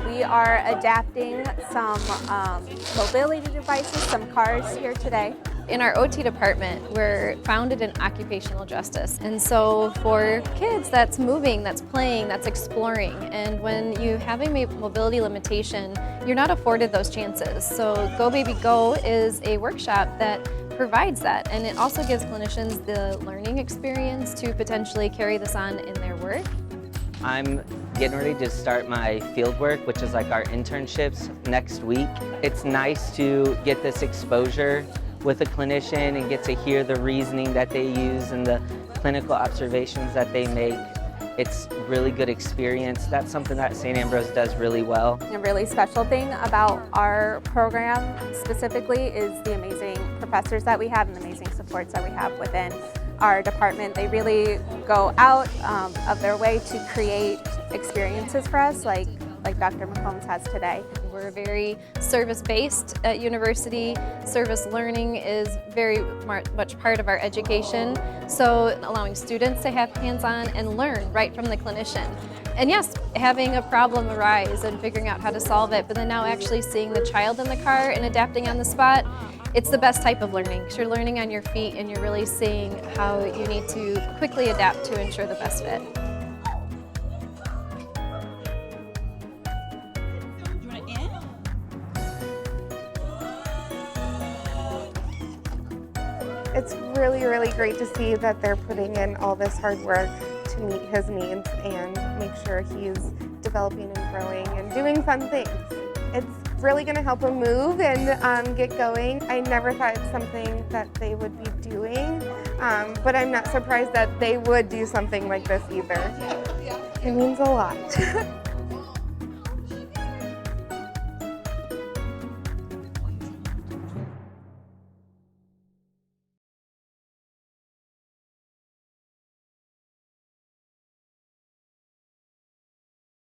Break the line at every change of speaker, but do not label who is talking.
We are adapting some mobility devices, some cars here today.
In our OT department, we're founded in occupational justice. And so for kids, that's moving, that's playing, that's exploring. And when you have a mobility limitation, you're not afforded those chances. So Go Baby Go is a workshop that provides that. And it also gives clinicians the learning experience to potentially carry this on in their work.
I'm getting ready to start my field work, which is like our internships next week. It's nice to get this exposure with a clinician and get to hear the reasoning that they use and the clinical observations that they make. It's really good experience. That's something that St. Ambrose does really well.
A really special thing about our program specifically is the amazing professors that we have and the amazing supports that we have within our department. They really go out of their way to create experiences for us like Dr. McCombs has today.
We're very service-based at university. Service learning is very much part of our education. So allowing students to have hands-on and learn right from the clinician. And yes, having a problem arise and figuring out how to solve it, but then now actually seeing the child in the car and adapting on the spot, it's the best type of learning because you're learning on your feet and you're really seeing how you need to quickly adapt to ensure the best fit.
It's really, really great to see that they're putting in all this hard work to meet his needs and make sure he's developing and growing and doing fun things. It's really going to help him move and get going. I never thought it's something that they would be doing, but I'm not surprised that they would do something like this either. It means a lot.